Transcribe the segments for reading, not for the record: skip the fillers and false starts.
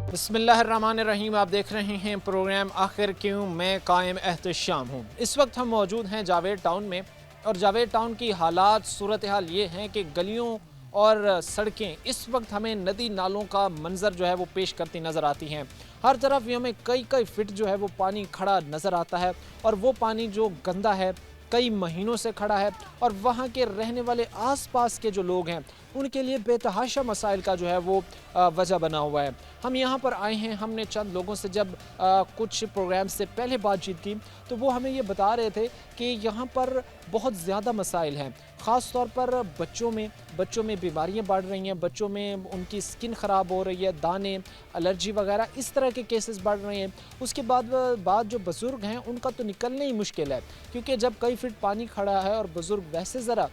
बिस्मिल्लाहिर्रहमानिर्रहीम। आप देख रहे हैं प्रोग्राम आखिर क्यों, मैं कायम एहतशाम हूँ। इस वक्त हम मौजूद हैं जावेद टाउन में, और जावेद टाउन की हालात सूरत हाल ये हैं कि गलियों और सड़कें इस वक्त हमें नदी नालों का मंजर जो है वो पेश करती नज़र आती हैं। हर तरफ हमें कई कई फिट जो है वो पानी खड़ा नज़र आता है, और वो पानी जो गंदा है कई महीनों से खड़ा है, और वहाँ के रहने वाले आसपास के जो लोग हैं उनके लिए बेतहाशा मसाइल का जो है वो वजह बना हुआ है। हम यहाँ पर आए हैं, हमने चंद लोगों से जब कुछ प्रोग्राम से पहले बातचीत की तो वो हमें ये बता रहे थे कि यहाँ पर बहुत ज़्यादा मसाइल हैं, ख़ास तौर पर बच्चों में बीमारियाँ बढ़ रही हैं, बच्चों में उनकी स्किन ख़राब हो रही है, दाने, एलर्जी वगैरह इस तरह के केसेस बढ़ रहे हैं। उसके बाद जो बुज़ुर्ग हैं उनका तो निकलना ही मुश्किल है, क्योंकि जब कई फिट पानी खड़ा है और बुज़ुर्ग वैसे ज़रा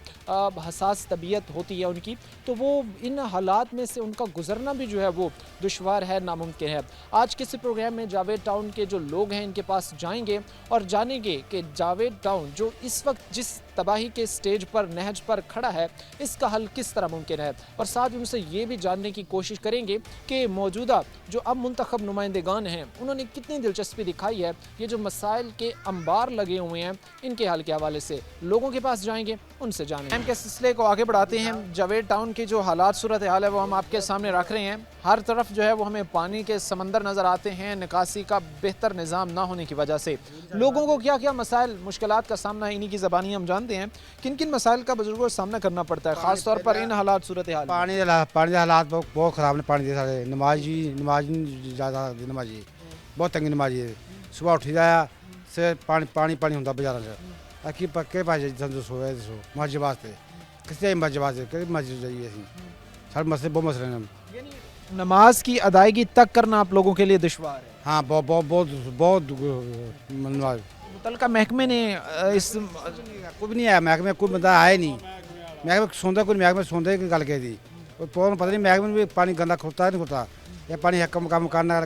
हसास तबीयत होती है उनकी, तो वो इन हालात में से उनका गुजरना भी जो है वो दुश्वार है, नामुमकिन है। आज किसी प्रोग्राम में जावेद टाउन के जो लोग हैं इनके पास जाएंगे और जानेंगे कि जावेद टाउन जो इस वक्त जिस तबाही के स्टेज पर, नहज पर खड़ा है, इसका हल किस तरह मुमकिन है, और साथ ही उनसे ये भी जानने की कोशिश करेंगे कि मौजूदा जो अब मुंतखब नुमाइंदेगान हैं उन्होंने कितनी दिलचस्पी दिखाई है ये जो मसाइल के अंबार लगे हुए हैं इनके हल के हवाले से। लोगों के पास जाएंगे, उनसे जानेंगे। हम के सिलसिले को आगे बढ़ाते हैं। जावेद टाउन की जो हालात सूरत हाल है वो हम आपके सामने रख रहे हैं। हर तरफ जो है वो हमें पानी के समंदर नज़र आते हैं, निकासी का बेहतर निज़ाम ना होने की वजह से लोगों को क्या क्या मसाइल, मुश्किलात का सामना है, इन्हीं की ज़बानी हम जानते हैं किन किन मसाइल का बुजुर्गों को सामना करना पड़ता है, खास तौर पर इन हालात सूरत हाल। पानी के हालात बहुत ख़राब ने। पानी के सारे नमाजी ज़्यादा नमाजी बहुत तंगी नमाजी है। सुबह उठी जाया से पानी होंदा बाजारां च अखी पक्के पाजे जंदो सोए दसो मस्जिद वास्ते किसी मस्जिद वास्ते कि मस्जिद जाइए असीं सारे मसले बहुत मसले हैं। नमाज की अदायगी तक करना आप लोगों के लिए दुश्वार है। हाँ बहुत नमाज मुतलका महकमे ने इस कोई भी नहीं आया। महकमे कोई बंदा आया नहीं। महकमे सुनता कोई, महकमे सुनता ही गल कही थी पता नहीं। महकमे भी पानी गंदा खुलता नहीं खुलता, या पानी कम करना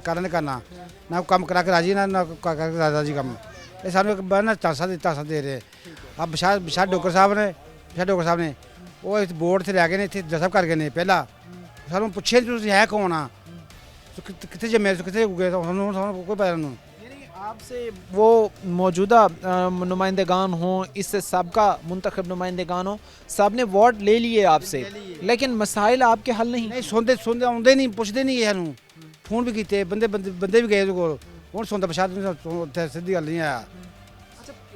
ना काम करा के राजी ना करके राजी कम। ये सानू एक बार ना झांसा दे रहे। अब बिशाल डॉक्टर साहब ने वो इस बोर्ड से लैके इतने दस्तखत कर गए ने। पहला सानू पुछे तुसीं है कौन आ, कितने जमे कितने उगे, कोई पता नहीं। आपसे वो मौजूदा नुमाइंदेगान हों, इससे सबका मुंतखब नुमाइंदेगान हों, सब ने वोट ले लिए आपसे, लेकिन मसाइल आपके हल नहीं सुनते आते नहीं, पुछते नहीं है। फोन भी किए, बंदे भी गए को हूँ सुनता पछाड़ सीधी गल नहीं आया।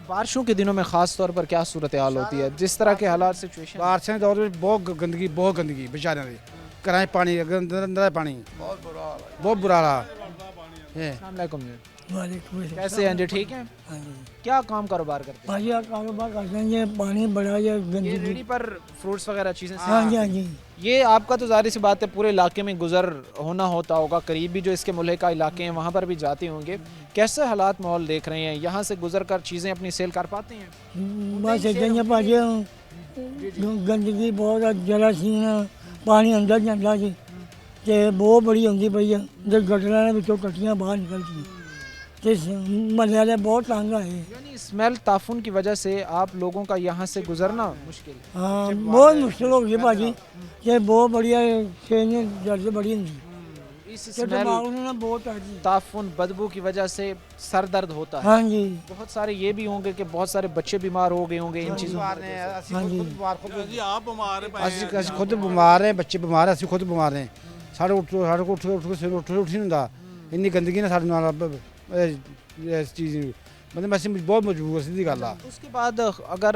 बारिशों के दिनों में ख़ास तौर पर क्या सूरत हाल होती है, जिस तरह के हालात सिचुएशन? बारिशों के दौर में बहुत गंदगी बेचारे घर पानी अंदर पानी बहुत बुरा रहा है। कैसे हैं जी, ठीक हैं? क्या काम कारोबार करते हैं? भाई कारोबार करते हैं, ये पानी बड़ा, ये गंदगी रेडी पर फ्रूट्स वगैरह चीज़ें। हाँ जी हाँ जी। ये आपका तो ज़ाहिर सी बात है पूरे इलाके में गुजर होना होता होगा, करीब भी जो इसके मुल्का इलाके हैं वहाँ पर भी जाते होंगे। कैसे हालात माहौल देख रहे हैं, यहाँ से गुजर कर चीज़ें अपनी सेल कर पाते हैं? बस इतना भाजी गंदगी बहुत, जरासीम पानी अंदर जाता जी, तो बहुत बड़ी होंगी पई है। गटरां विचों टट्टियां बाहर निकलती, महल्ले वाले बहुत तंग आए। यानी स्मेल ताफुन की वजह से आप लोगों का यहाँ से गुजरना मुश्किल है। हाँ बहुत मुश्किल हो गई भाजी, ये बहुत बढ़िया दर्द बड़ी होंगी, इस स्मेल बहुत ताफुन बदबू की वजह से सर दर्द होता है। हाँ जी। बहुत सारे ये भी होंगे कि बहुत सारे बच्चे बीमार हो गए होंगे इन चीज़ों। खुद बीमार हैं, बच्चे बीमार हैं, खुद बीमार हैं। साढ़े उठ के सिर उठ नहीं होंदा, इन्नी गंदगी ना साढ़े नाल इस चीज़ मतलब ऐसी बहुत मजबूर सीधी गल आ। उसके बाद अगर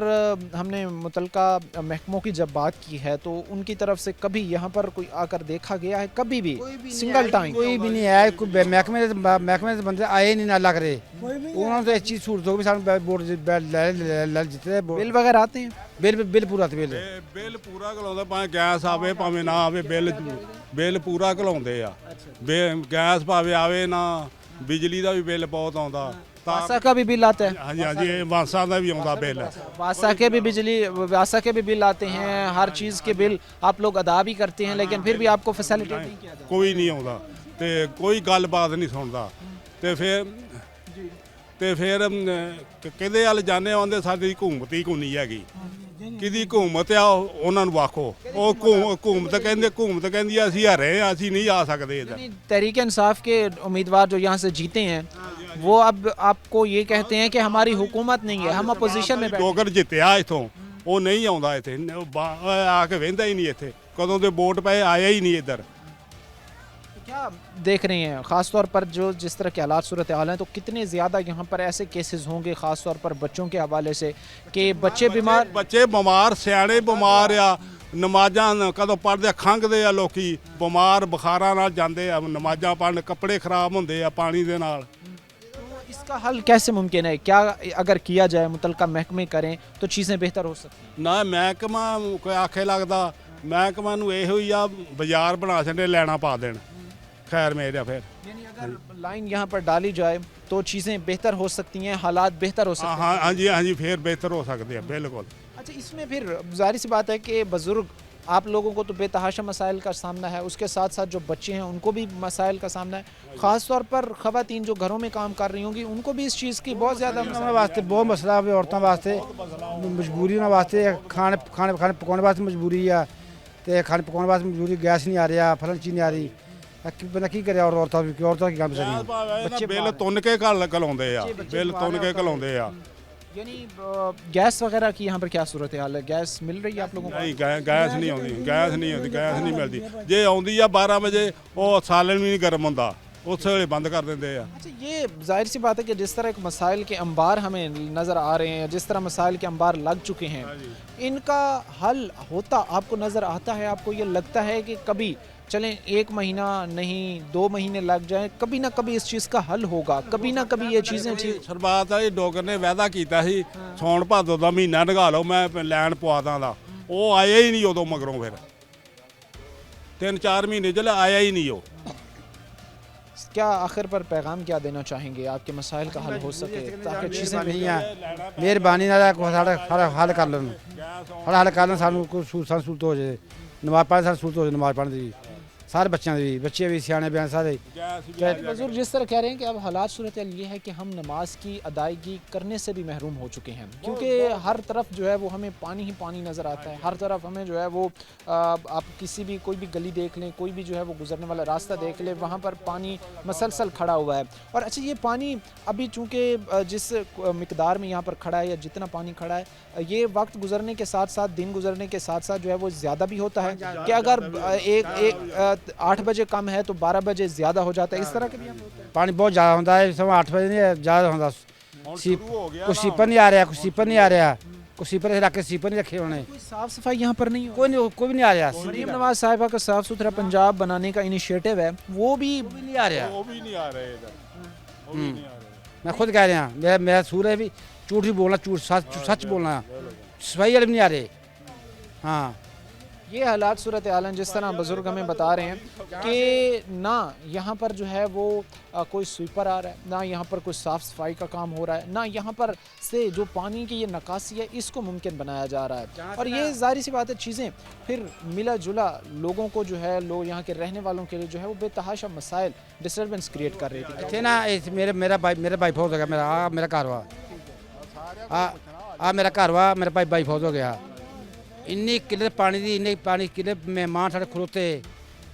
हमने मुतलका महकमों की जब बात की है तो उनकी तरफ से कभी यहाँ पर कोई आकर देखा गया है? कभी भी सिंगल टाइम कोई भी नहीं आया। कोई महकमे से बंदे आए नहीं ना लग रहे। उन्होंने तो एक चीज़ सूरत हो भी बोर्ड जितने बिल वगैरह आते हैं। बिल पूरा बिल पूरा घलाਉਂਦੇ, ਭਾਵੇਂ ਗੈਸ ਆਵੇ ਭਾਵੇਂ ਨਾ ਆਵੇ, ਬਿੱਲ ਪੂਰਾ ਘਲਾਉਂਦੇ ਆ। ਗੈਸ ਭਾਵੇਂ ਆਵੇ ਨਾ, ਬਿਜਲੀ ਦਾ ਵੀ ਬਿੱਲ ਬਹੁਤ ਆਉਂਦਾ। वासा का भी बिल आता है? ਹਾਂਜੀ ਵਾਸਾਂ ਦਾ ਵੀ ਆਉਂਦਾ ਬਿੱਲ। वासा के भी बिल आते हैं, हर चीज़ के बिल आप लोग अदा भी करते हैं, लेकिन फिर भी आपको फैसिलिटेट नहीं किया जाता? ਕੋਈ ਨਹੀਂ ਆਉਂਦਾ ਤੇ ਕੋਈ ਗੱਲਬਾਤ ਨਹੀਂ ਸੁਣਦਾ। ਤੇ ਫਿਰ ਕਿਹਦੇ ਵੱਲ ਜਾਂਦੇ ਆਉਂਦੇ, ਸਾਡੀ ਹਕੂਮਤ ਹੀ ਕੋਈ ਨਹੀਂ ਹੈਗੀ। ਕਿਹਦੀ ਹਕੂਮਤ ਆ ਉਹਨਾਂ ਨੂੰ ਆਖੋ। ਉਹ ਹਕੂਮਤ ਕਹਿੰਦੀ ਆ ਅਸੀਂ ਹਰੇ ਆ, ਅਸੀਂ ਨਹੀਂ ਆ ਸਕਦੇ ਇੱਧਰ। यानी तहरीक इंसाफ के उम्मीदवार जो यहाँ से जीते हैं वो अब आपको ये कहते हैं कि हमारी हुकूमत नहीं है, हम अपोजिशन में बैठे हैं। ਜੋਗਰ ਜਿੱਤਿਆ ਇੱਥੋਂ, ਉਹ ਨਹੀਂ ਆਉਂਦਾ ਇੱਥੇ, ਆ ਕੇ ਵਹਿੰਦਾ ਹੀ ਨਹੀਂ ਇੱਥੇ, ਕਦੋਂ ਦੇ ਵੋਟ ਪਏ ਆਇਆ ਹੀ नहीं ਇੱਧਰ। क्या देख रहे हैं ख़ास तौर पर जो जिस तरह के हालात सूरत हाल हैं, तो कितने ज़्यादा यहाँ पर ऐसे केसेस होंगे ख़ास तौर पर बच्चों के हवाले से कि बच्चे बीमार ਬੱਚੇ ਬਿਮਾਰ, ਸਿਆਣੇ ਬਿਮਾਰ ਆ, ਨਮਾਜ਼ਾਂ ਕਦੋਂ ਪੜ੍ਹਦੇ ਖੰਘਦੇ ਆ, ਲੋਕੀ ਬਿਮਾਰ ਬੁਖਾਰਾਂ ਨਾਲ ਜਾਂਦੇ ਆ ਨਮਾਜ਼ਾਂ ਪੜ੍ਹਨ, ਕੱਪੜੇ ਖਰਾਬ ਹੁੰਦੇ ਆ ਪਾਣੀ ਦੇ ਨਾਲ। इसका हल कैसे मुमकिन है? क्या अगर किया जाए, मुतलका महकमे करें तो चीज़ें बेहतर हो सकती हैं? ਨਾ ਮਹਿਕਮਾ ਕੋਈ ਆਖੇ ਲੱਗਦਾ, ਮਹਿਕਮਾ ਨੂੰ ਇਹੋ ਹੀ ਆ ਬਾਜ਼ਾਰ ਬਣਾ ਛੱਡੇ, ਲੈਣਾ ਪਾ ਦੇਣ, खैर मेरा फिर। यानी अगर लाइन यहाँ पर डाली जाए तो चीज़ें बेहतर हो सकती हैं, हालात बेहतर हो सकते हैं। हाँ जी फिर बेहतर हो सकते हैं बिल्कुल। अच्छा, इसमें फिर ज़ाहिर सी बात है कि बुज़ुर्ग आप लोगों को तो बेतहाशा मसाइल का सामना है, उसके साथ साथ जो बच्चे हैं उनको भी मसाइल का सामना है। ख़ास तौर पर ख़वातीन जो घरों में काम कर रही होंगी उनको भी इस चीज़ की बहुत ज़्यादा ਉਹਨਾਂ ਵਾਸਤੇ ਬਹੁਤ ਮਸਲਾ ਹੈ, ਔਰਤਾਂ ਵਾਸਤੇ ਮਜਬੂਰੀ, ਉਹਨਾਂ ਵਾਸਤੇ ਖਾਣੇ ਪਕਾਉਣ ਵਾਸਤੇ ਮਜਬੂਰੀ ਆ, ਤੇ ਖਾਣੇ ਪਕਾਉਣ ਵਾਸਤੇ ਮਜਬੂਰੀ, ਗੈਸ ਨਹੀਂ ਆ ਰਿਹਾ, ਫਲਣ ਚੀਜ਼ ਨਹੀਂ ਆ ਰਹੀ, ਬੰਦਾ ਕੀ ਕਰੇ? ਔਰਤਾਂ ਕੀ ਕੰਮ ਬੱਚੇ ਬਿੱਲ ਤੁੰਨ ਕੇ ਘਲਾਉਂਦੇ ਆ, ਬਿੱਲ ਤੁੰਨ ਕੇ ਘਲਾਉਂਦੇ ਆ। यानी गैस वगैरह की यहाँ पर क्या सूरत हाल है? गैस मिल रही है आप लोगों को? ਨਹੀਂ ਗੈਸ ਨਹੀਂ ਆਉਂਦੀ, ਗੈਸ ਨਹੀਂ ਮਿਲਦੀ। ਜੇ ਆਉਂਦੀ ਆ 12 ਵਜੇ, ਉਹ ਸਾਲਨ ਵੀ ਨਹੀਂ ਗਰਮ ਹੁੰਦਾ, ਉਸੇ ਵੇਲੇ ਬੰਦ कर ਦਿੰਦੇ ਆ। अच्छा, ये जाहिर सी बात है कि जिस तरह एक मसाइल के अंबार हमें नज़र आ रहे हैं, जिस तरह मसाइल के अंबार लग चुके हैं, इनका हल होता आपको नज़र आता है? आपको ये लगता है कि कभी चलें 1 महीना नहीं 2 महीने लग जाएं, कभी ना कभी इस चीज़ का हल होगा, कभी ना कभी ये चीज़ें ठीक? ਸਰਬੱਤ ਵਾਲੇ ਡੋਗਰ ਨੇ ਵਾਅਦਾ ਕੀਤਾ ਸੀ ਸੌਣ ਭਾਦੋ ਦਾ ਮਹੀਨਾ ਲਗਾ ਲਓ, ਮੈਂ ਲੈਣ ਪਵਾ ਦਾਂਗਾ, ਉਹ ਆਇਆ ਹੀ ਨਹੀਂ ਉਦੋਂ ਮਗਰੋਂ, ਫਿਰ 3-4 ਮਹੀਨੇ ਚਲੇ ਆਇਆ ਹੀ ਨਹੀਂ ਉਹ। क्या आखिर पर पैगाम क्या देना चाहेंगे आपके मसाइल का हल हो सके ताकि चीज़ें ਨਹੀਂ ਆ, ਮਿਹਰਬਾਨੀ ਨਾਲ ਸਾਡਾ ਹੱਲ ਕਰ ਲੈਣ, ਸਾਡਾ ਹੱਲ ਕਰਨ, ਸਾਨੂੰ ਕੋਈ ਸਹੂਲਤ ਹੋ ਜਾਏ, ਨਮਾਜ਼ ਪੜ੍ਹਨ ਸਾਨੂੰ ਸਹੂਲਤ ਹੋ ਜਾਏ, ਨਮਾਜ਼ ਪੜ੍ਹਨ ਦੀ सारे बच्चों भी, बच्चे भी सियाने बयान सारे। बुजुर्ग जिस तरह कह रहे हैं कि अब हालात सूरत ये है कि हम नमाज की अदायगी करने से भी महरूम हो चुके हैं, क्योंकि हर तरफ जो है वो हमें पानी ही पानी नज़र आता है, हर तरफ हमें जो है वो आप किसी भी कोई भी गली देख लें, कोई भी जो है वो गुजरने वाला रास्ता देख लें, वहाँ पर पानी मसलसल खड़ा हुआ है। और अच्छा, ये पानी अभी चूँकि जिस मिकदार में यहाँ पर खड़ा है या जितना पानी खड़ा है, ये वक्त गुजरने के साथ साथ, दिन गुजरने के साथ साथ जो है वो ज़्यादा भी होता है कि अगर एक 8 बजे कम है तो 12 बजे ज़्यादा हो जाता है, इस तरह के भी होता है। पानी बहुत ज़्यादा होता है, समय 8 बजे नहीं ज़्यादा होता, कुछ सीपर नहीं आ रहा, कुछ सीपर नहीं आ रहा, कुछ सीपर रख के सीपर नहीं रखे उन्होंने, कोई साफ़ सफाई यहाँ पर नहीं हो, कोई भी नहीं आ रहा। मरीम नवाज साहिबा का साफ़ सुथरा पंजाब बनाने का इनिशिएटिव है, वो भी नहीं आ रहा, वो भी नहीं आ रहे इधर। मैं खुद कह रहा हूँ, मेरा सूर है भी, झूठ भी बोलना, सच बोलना, सफाई वाले भी नहीं आ रहे। हाँ, ये हालात सूरत हाल हैं, जिस तरह बुज़ुर्ग हमें बता रहे हैं कि ना यहाँ पर जो है वो कोई स्वीपर आ रहा है, ना यहाँ पर कोई साफ़ सफाई का काम हो रहा है, ना यहाँ पर से जो पानी की ये निकासी है इसको मुमकिन बनाया जा रहा है। और ये ज़ाहिर सी बात है, चीज़ें फिर मिला जुला लोगों को जो है, लोग यहाँ के रहने वालों के लिए जो है वो बेतहाशा मसाइल, डिस्टर्बेंस क्रिएट कर रही थी। थे ना मेरा भाई फौत हो गया, मेरा घर हुआ, मेरा घर हुआ, मेरा भाई फौत हो गया। इन्नी किले पानी दी, इन्ने पानी किले मेहमान साढ़े खलोते,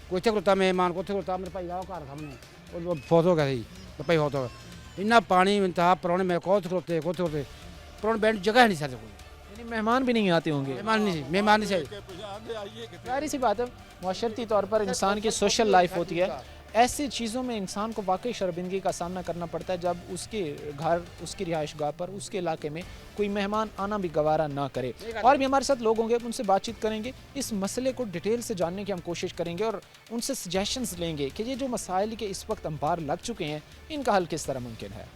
कोई इत्थे खलोता मेहमान, कोई खलोता, मेरे भाई आओ घर सामने, वो फौत हो गया सी, भाई फौत हो गया। इन्ना पानी इंतहा, परौने में कौन खलोते, परौने बैठ जगह नहीं सारे कोई, यानी मेहमान भी नहीं आते होंगे? मेहमान नहीं चाहिए। जाहिर सी बात है, माशरती तौर पर इंसान की सोशल लाइफ होती है, ऐसी चीज़ों में इंसान को वाकई शर्मिंदगी का सामना करना पड़ता है जब उसके घर, उसकी रिहाइश गाह पर, उसके इलाके में कोई मेहमान आना भी गवारा ना करे। और भी हमारे साथ लोग होंगे, उनसे बातचीत करेंगे, इस मसले को डिटेल से जानने की हम कोशिश करेंगे और उनसे सजेशंस लेंगे कि ये जो मसाइल के इस वक्त अंबार लग चुके हैं, इनका हल किस तरह मुमकिन है।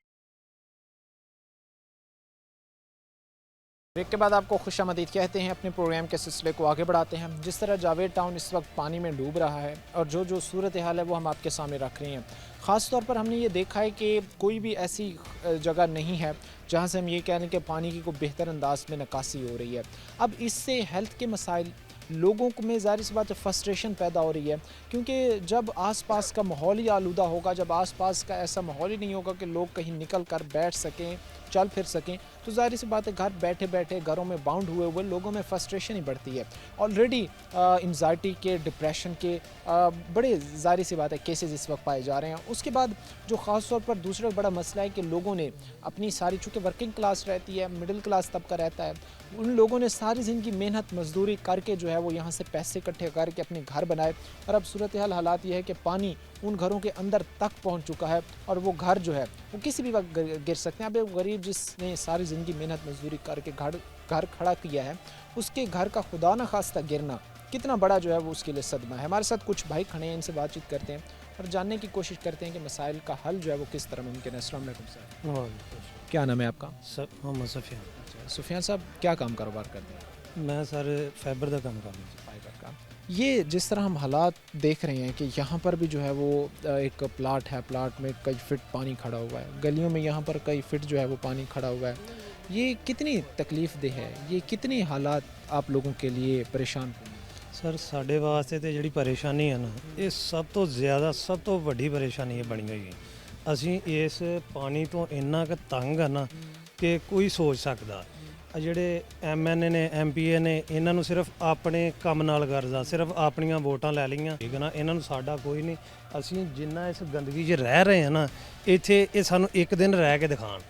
ब्रेक के बाद आपको खुशामदीद कहते हैं, अपने प्रोग्राम के सिलसिले को आगे बढ़ाते हैं। जिस तरह जावेद टाउन इस वक्त पानी में डूब रहा है और जो सूरत हाल है वो हम आपके सामने रख रहे हैं। ख़ास तौर पर हमने ये देखा है कि कोई भी ऐसी जगह नहीं है जहाँ से हम ये कह लें कि पानी की कोई बेहतर अंदाज में निकासी हो रही है। अब इससे हेल्थ के मसाइल, लोगों को में ज़ाहिर सी बात है फ्रस्ट्रेशन पैदा हो रही है, क्योंकि जब आसपास का माहौल ही आलूदा होगा, जब आसपास का ऐसा माहौल ही नहीं होगा कि लोग कहीं निकल कर बैठ सकें, चल फिर सकें, तो ज़ाहिर सी बात है घर बैठे बैठे घरों में बाउंड हुए हुए लोगों में फ्रस्ट्रेशन ही बढ़ती है। ऑलरेडी एंजाइटी के, डिप्रेशन के बड़े ज़ाहिर सी बात है केसेस इस वक्त पाए जा रहे हैं। उसके बाद जो ख़ास तौर पर दूसरा बड़ा मसला है कि लोगों ने अपनी सारी, चूँकि वर्किंग क्लास रहती है, मिडिल क्लास तबका रहता है, उन लोगों ने सारी ज़िंदगी मेहनत मजदूरी करके जो है वो यहाँ से पैसे इकट्ठे करके अपने घर बनाए, और अब सूरत हाल हालात ये है कि पानी उन घरों के अंदर तक पहुँच चुका है और वो घर जो है वो किसी भी वक्त गिर सकते हैं। अब एक गरीब जिसने सारी ज़िंदगी मेहनत मजदूरी करके घर खड़ा किया है, उसके घर का खुदा न खास्ता गिरना कितना बड़ा जो है वो उसके लिए सदमा है। हमारे साथ कुछ भाई खड़े हैं, इनसे बातचीत करते हैं और जानने की कोशिश करते हैं कि मसाइल का हल जो है वो किस तरह मुमकिन है। अस्सलाम वालेकुम सर, क्या नाम है आपका? सर मोहम्मद सफियान। अच्छा, सुफियान साहब क्या काम कारोबार करते हैं? मैं सर फाइबर का काम करना। फाइबर का। ये जिस तरह हम हालात देख रहे हैं कि यहाँ पर भी जो है वो एक प्लाट है, प्लाट में कई फिट पानी खड़ा हुआ है, गलियों में यहाँ पर कई फिट जो है वो पानी खड़ा हुआ है, ये कितनी तकलीफ़ देह है, ये कितनी हालात आप लोगों के लिए परेशान हैं? सर ਸਾਡੇ ਵਾਸਤੇ ਤੇ ਜਿਹੜੀ ਪਰੇਸ਼ਾਨੀ ਹੈ ਨਾ, ਇਹ ਸਭ ਤੋਂ ਜ਼ਿਆਦਾ ਸਭ ਤੋਂ ਵੱਡੀ ਪਰੇਸ਼ਾਨੀ ਇਹ ਬਣੀ ਹੋਈ ਹੈ। ਅਸੀਂ ਇਸ ਪਾਣੀ ਤੋਂ ਇੰਨਾ ਕੁ ਤੰਗ ਆ ਨਾ ਕਿ ਕੋਈ ਸੋਚ ਸਕਦਾ। ਆ ਜਿਹੜੇ MNA ਨੇ, MPA ਨੇ, ਇਹਨਾਂ ਨੂੰ ਸਿਰਫ ਆਪਣੇ ਕੰਮ ਨਾਲ ਗਰਜ਼ਾ, ਸਿਰਫ ਆਪਣੀਆਂ ਵੋਟਾਂ ਲੈ ਲਈਆਂ, ਠੀਕ ਹੈ ਨਾ, ਇਹਨਾਂ ਨੂੰ ਸਾਡਾ ਕੋਈ ਨਹੀਂ। ਅਸੀਂ ਜਿੰਨਾ ਇਸ ਗੰਦਗੀ 'ਚ ਰਹਿ ਰਹੇ ਹਾਂ ਨਾ, ਇੱਥੇ ਇਹ ਸਾਨੂੰ ਇੱਕ ਦਿਨ ਰਹਿ ਕੇ ਦਿਖਾਣ।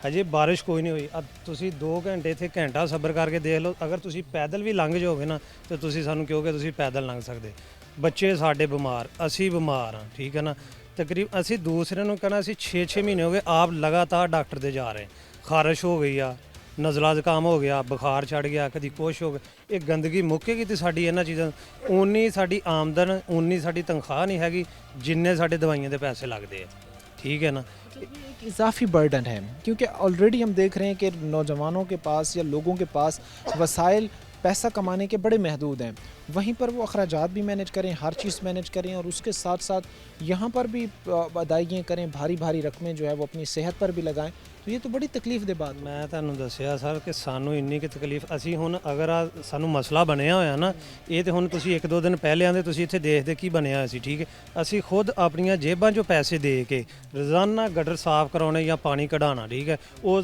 ਹਜੇ ਬਾਰਿਸ਼ ਕੋਈ ਨਹੀਂ ਹੋਈ। ਤੁਸੀਂ 2 ਘੰਟੇ ਇੱਥੇ ਘੰਟਾ ਸਬਰ ਕਰਕੇ ਦੇਖ ਲਓ। ਅਗਰ ਤੁਸੀਂ ਪੈਦਲ ਵੀ ਲੰਘ ਜਾਓਗੇ ਨਾ ਤੇ ਤੁਸੀਂ ਸਾਨੂੰ ਕਹੋਗੇ ਤੁਸੀਂ ਪੈਦਲ ਲੰਘ ਸਕਦੇ। ਬੱਚੇ ਸਾਡੇ ਬਿਮਾਰ, ਅਸੀਂ ਬਿਮਾਰ ਹਾਂ, ਠੀਕ ਹੈ ਨਾ। ਤਕਰੀਬਨ ਅਸੀਂ ਦੂਸਰੇ ਨੂੰ ਕਹਿਣਾ ਅਸੀਂ 6-6 ਮਹੀਨੇ ਹੋ ਗਏ ਆਪ ਲਗਾਤਾਰ ਡਾਕਟਰ ਦੇ ਜਾ ਰਹੇ। ਖਾਰਿਸ਼ ਹੋ ਗਈ ਆ, ਨਜ਼ਲਾ ਜ਼ੁਕਾਮ ਹੋ ਗਿਆ, ਬੁਖਾਰ ਚੜ ਗਿਆ, ਕਦੀ ਕੁਛ ਹੋ ਗਿਆ। ਇਹ ਗੰਦਗੀ ਮੁੱਕੇਗੀ ਤੇ ਸਾਡੀ ਇਹਨਾਂ ਚੀਜ਼ਾਂ ਉਨੀ ਸਾਡੀ ਆਮਦਨ, ਉਨੀ ਸਾਡੀ ਤਨਖਾਹ ਨਹੀਂ ਹੈਗੀ ਜਿੰਨੇ ਸਾਡੇ ਦਵਾਈਆਂ ਦੇ ਪੈਸੇ ਲੱਗਦੇ ਆ, ਠੀਕ है ना। एक इजाफी बर्डन है क्योंकि ऑलरेडी हम देख रहे हैं कि नौजवानों के पास या लोगों के पास वसाइल पैसा कमाने के बड़े महदूद हैं, वहीं पर वो अखराजात भी मैनेज करें, हर चीज़ मैनेज करें और उसके साथ साथ यहाँ पर भी अदायगियाँ करें, भारी भारी रकमें जो है वो अपनी सेहत पर भी लगाएं, तो ये तो बड़ी तकलीफ दे बात। ਮੈਂ ਤੁਹਾਨੂੰ ਦੱਸਿਆ ਸਰ ਕਿ ਸਾਨੂੰ ਇੰਨੀ ਕਿ ਤਕਲੀਫ, ਅਸੀਂ ਹੁਣ ਅਗਰ ਸਾਨੂੰ ਮਸਲਾ ਬਣਿਆ ਹੋਇਆ ਨਾ, ਇਹ ਤੇ ਹੁਣ ਤੁਸੀਂ 1-2 ਦਿਨ ਪਹਿਲੇ ਆਂਦੇ ਤੁਸੀਂ ਇੱਥੇ ਦੇਖਦੇ ਕੀ ਬਣਿਆ ਹੋਇਆ ਸੀ, ਠੀਕ ਹੈ। ਅਸੀਂ ਖੁਦ ਆਪਣੀਆਂ ਜੇਬਾਂ 'ਚੋਂ ਪੈਸੇ ਦੇ ਕੇ ਰੋਜ਼ਾਨਾ ਗਟਰ ਸਾਫ਼ ਕਰਾਉਣੇ ਜਾਂ ਪਾਣੀ ਕਢਾਉਣਾ, ਠੀਕ ਹੈ। ਉਹ